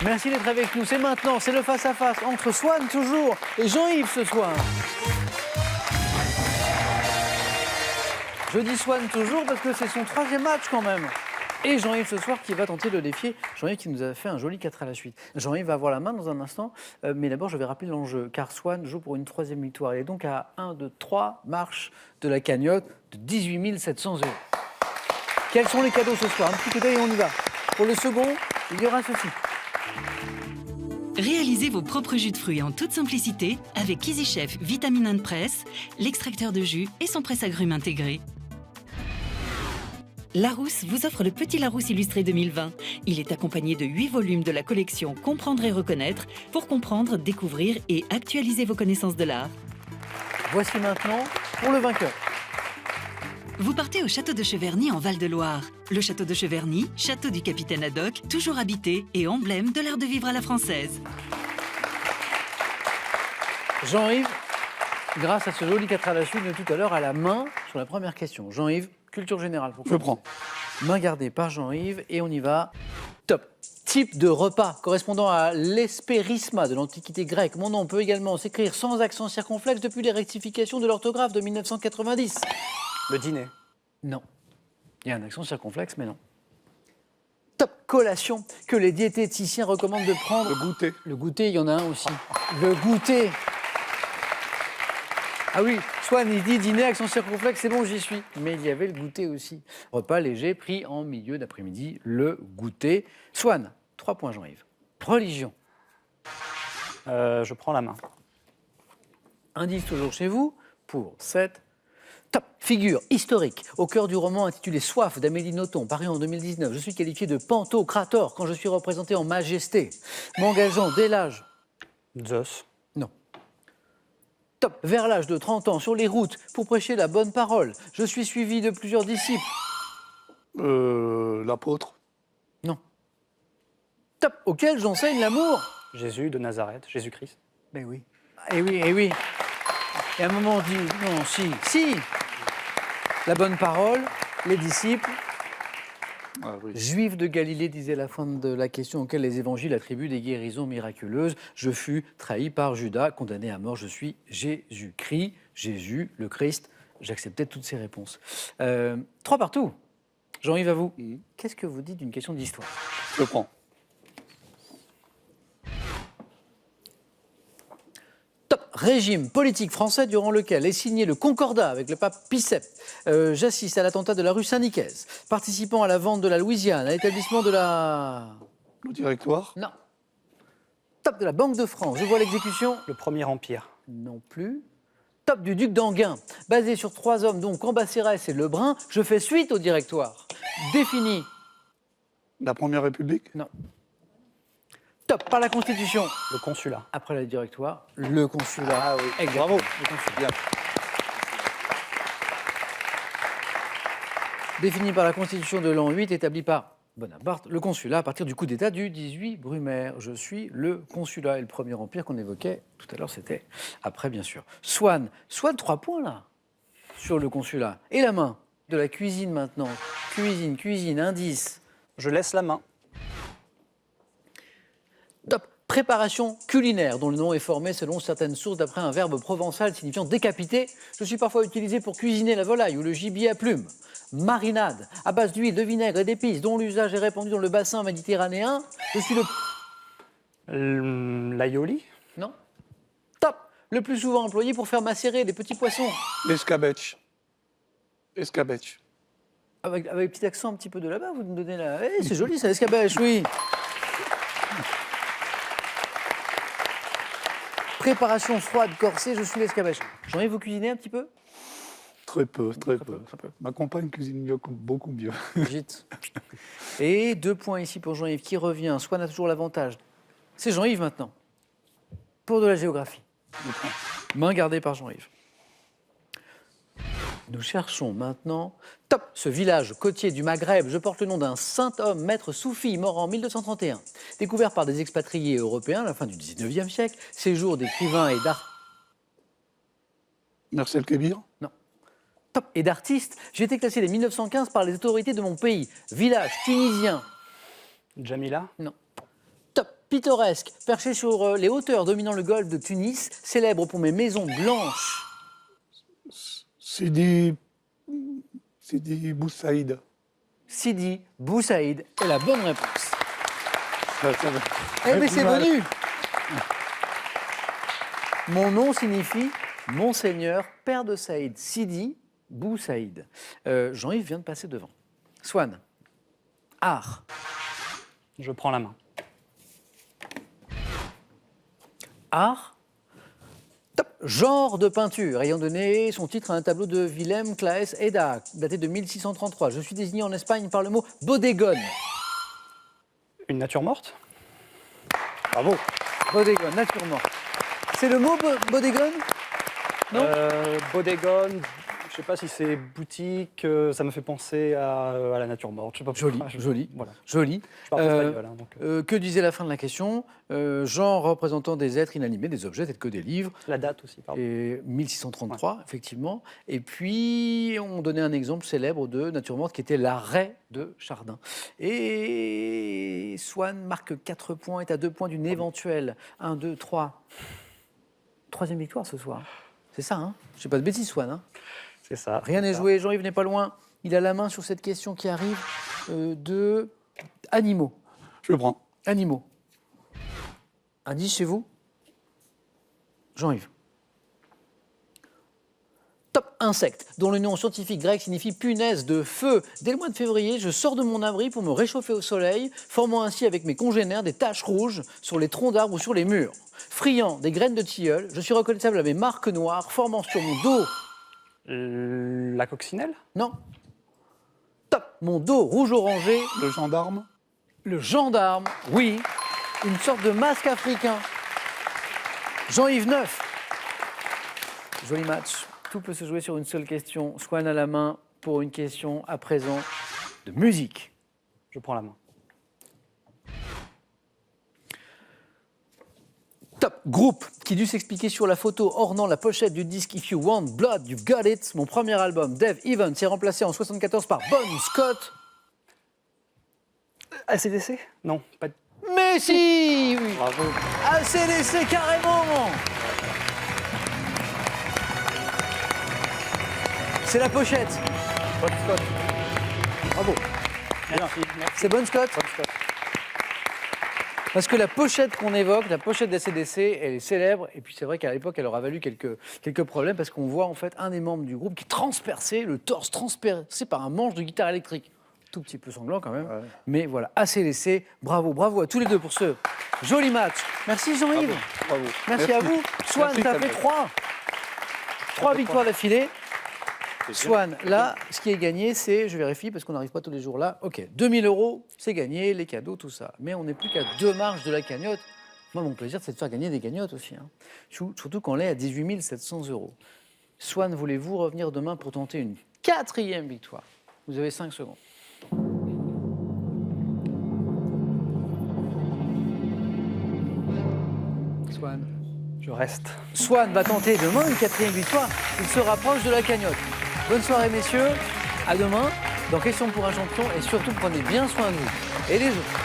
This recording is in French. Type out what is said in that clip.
Merci d'être avec nous. C'est maintenant, c'est le face-à-face entre Swan toujours et Jean-Yves ce soir. Je dis Swan toujours parce que c'est son 3e match quand même. Et Jean-Yves ce soir qui va tenter de le défier. Jean-Yves qui nous a fait un joli 4 à la suite. Jean-Yves va avoir la main dans un instant. Mais d'abord, je vais rappeler l'enjeu. Car Swan joue pour une 3e victoire. Il est donc à 1, 2, 3 marches de la cagnotte de 18 700 €. Quels sont les cadeaux ce soir? Un petit coup d'œil et on y va. Pour le second, il y aura ceci. Réalisez vos propres jus de fruits en toute simplicité avec EasyChef Vitamine Press, l'extracteur de jus et son presse-agrumes intégré. Larousse vous offre le Petit Larousse illustré 2020. Il est accompagné de 8 volumes de la collection Comprendre et reconnaître pour comprendre, découvrir et actualiser vos connaissances de l'art. Voici maintenant pour le vainqueur. Vous partez au château de Cheverny en Val-de-Loire. Le château de Cheverny, château du capitaine Haddock, toujours habité et emblème de l'art de vivre à la française. Jean-Yves, grâce à ce joli 4 à la suite de tout à l'heure, à la main sur la première question. Jean-Yves, culture générale. Je prends. Main gardée par Jean-Yves et on y va. Top. Type de repas correspondant à l'espérisma de l'Antiquité grecque. Mon nom peut également s'écrire sans accent circonflexe depuis les rectifications de l'orthographe de 1990. Le dîner. Non. Il y a un accent circonflexe, mais non. Top collation que les diététiciens recommandent de prendre. Le goûter. Le goûter, il y en a un aussi. Le goûter. Ah oui, Swan, il dit dîner, accent circonflexe, c'est bon, j'y suis. Mais il y avait le goûter aussi. Repas léger pris en milieu d'après-midi, le goûter. Swan, 3 points, Jean-Yves. Religion. Je prends la main. Indice toujours chez vous pour 7. Top. Figure historique au cœur du roman intitulé Soif d'Amélie Nothomb, paru en 2019. Je suis qualifié de pantocrator quand je suis représenté en majesté, m'engageant dès l'âge. Zeus. Non. Top. Vers l'âge de 30 ans, sur les routes, pour prêcher la bonne parole. Je suis suivi de plusieurs disciples. L'apôtre. Non. Top. Auquel j'enseigne l'amour. Jésus de Nazareth. Jésus-Christ. Ben oui. Eh oui, eh oui. Et à un moment, on dit, non, si. La bonne parole, les disciples. Ah, oui. Juifs de Galilée, disait la fin de la question, auquel les évangiles attribuent des guérisons miraculeuses. Je fus trahi par Judas, condamné à mort. Je suis Jésus-Christ, Jésus, le Christ. J'acceptais toutes ces réponses. 3 partout. Jean-Yves, à vous. Qu'est-ce que vous dites d'une question d'histoire? Je prends. Top. Régime politique français durant lequel est signé le Concordat avec le pape Pie VII. J'assiste à l'attentat de la rue Saint-Nicaise, participant à la vente de la Louisiane, à l'établissement de la... Le directoire. Non. Top de la Banque de France. Je vois l'exécution. Le Premier Empire. Non plus. Top du duc d'Enghien, basé sur 3 hommes, donc Cambacérès et Lebrun. Je fais suite au directoire. Défini. La Première République. Non. Top par la Constitution. Le consulat. Après le directoire, le consulat. Ah oui. Exactement. Bravo. Le consulat. Bien. Défini par la Constitution de l'an 8, établi par Bonaparte, le consulat à partir du coup d'État du 18 Brumaire. Je suis le consulat. Et le Premier Empire qu'on évoquait tout à l'heure, c'était après, bien sûr. Swan, 3 points là, sur le consulat. Et la main de la cuisine maintenant. Cuisine, indice. Je laisse la main. Top. Préparation culinaire, dont le nom est formé selon certaines sources d'après un verbe provençal signifiant décapiter. Je suis parfois utilisé pour cuisiner la volaille ou le gibier à plumes. Marinade, à base d'huile, de vinaigre et d'épices, dont l'usage est répandu dans le bassin méditerranéen. Je suis le... L'aioli. Non. Top. Le plus souvent employé pour faire macérer des petits poissons. L'escabèche. Escabèche. Avec petit accent un petit peu de là-bas, vous me donnez la... Eh, c'est joli ça, l'escabèche, oui. Préparation froide, corsée, je suis l'escabèche. Jean-Yves, vous cuisinez un petit peu? Très peu. Très peu. Ma compagne cuisine mieux, beaucoup mieux. Vite. Et 2 points ici pour Jean-Yves qui revient. Swan a toujours l'avantage. C'est Jean-Yves maintenant. Pour de la géographie. Main gardée par Jean-Yves. Nous cherchons maintenant... Top. Ce village côtier du Maghreb, je porte le nom d'un saint homme, maître soufi, mort en 1231. Découvert par des expatriés européens à la fin du 19e siècle. Séjour d'écrivains et d'art... Marcel Kébir. Non. Top. Et d'artistes. J'ai été classé dès 1915 par les autorités de mon pays. Village tunisien. Jamila. Non. Top. pittoresque, perché sur les hauteurs dominant le golfe de Tunis, célèbre pour mes maisons blanches. Sidi Boussaïd. Sidi Bou Saïd est la bonne réponse. Ça va. Eh mais c'est Mal. venu. Mon nom signifie Monseigneur, père de Saïd. Sidi Bou Saïd. Jean-Yves vient de passer devant. Swan. Art. Je prends la main. Art. Top. Genre de peinture, ayant donné son titre à un tableau de Willem Claes Eda, daté de 1633. Je suis désigné en Espagne par le mot bodegón. Une nature morte? Bravo. Bodegón, nature morte. C'est le mot bodegón? Non. Bodegón, je sais pas si c'est boutique, ça me fait penser à la nature morte. Je sais pas Joli, pourquoi. joli, Voilà. joli. Je parle espagnol, hein, donc, Que disait la fin de la question? Genre représentant des êtres inanimés, des objets tels que des livres. la date aussi, pardon. Et 1633, effectivement. Et puis, on donnait un exemple célèbre de nature morte qui était l'arrêt de Chardin. Et Swan marque 4 points, est à 2 points d'une éventuelle 1, 2, 3. Troisième victoire ce soir. C'est ça, hein? Je ne sais pas de bêtises, Swan. Hein? C'est ça. Rien n'est joué. Jean-Yves n'est pas loin. Il a la main sur cette question qui arrive de animaux. Je prends. Animaux. Indice chez vous? Jean-Yves. Top insecte, dont le nom scientifique grec signifie punaise de feu. Dès le mois de février, je sors de mon abri pour me réchauffer au soleil, formant ainsi avec mes congénères des taches rouges sur les troncs d'arbres ou sur les murs. Friand des graines de tilleul, je suis reconnaissable à mes marques noires, formant sur mon dos. La coccinelle? Non. Top, mon dos rouge-orangé. Le gendarme. Le gendarme, oui. Une sorte de masque africain. Jean-Yves Neuf. Joli match. Tout peut se jouer sur une seule question. Swan à la main pour une question à présent de musique. Je prends la main. Top groupe qui dut s'expliquer sur la photo ornant la pochette du disque If You Want Blood, You've Got It. Mon premier album, Dave Evans, est remplacé en 1974 par Bon Scott. ACDC? Non, pas de... Mais si, oui. Bravo. ACDC carrément. C'est la pochette. Bon Scott. Bravo. Merci. C'est Bon Scott. Bon Scott. Parce que la pochette qu'on évoque, la pochette d'ACDC, elle est célèbre. Et puis c'est vrai qu'à l'époque, elle aura valu quelques problèmes parce qu'on voit en fait un des membres du groupe qui est transpercé, le torse transpercé par un manche de guitare électrique. Tout petit peu sanglant quand même. Ouais. Mais voilà, ACDC, bravo, bravo à tous les deux pour ce joli match. Merci Jean-Yves. Bravo. Merci à vous. Swan, Merci, ça fait 3 victoires d'affilée. Swan, là, ce qui est gagné, c'est, je vérifie parce qu'on n'arrive pas tous les jours là, ok, 2000 €, c'est gagné, les cadeaux, tout ça. Mais on n'est plus qu'à 2 marches de la cagnotte. Moi, mon plaisir, c'est de faire gagner des cagnottes aussi. Hein. Surtout quand on est à 18 700 €. Swan, voulez-vous revenir demain pour tenter une 4e victoire? Vous avez 5 secondes. Swan. Je reste. Swan va tenter demain une 4e victoire. Il se rapproche de la cagnotte. Bonne soirée, messieurs. À demain dans Question pour un champion. Et surtout, prenez bien soin de vous et les autres.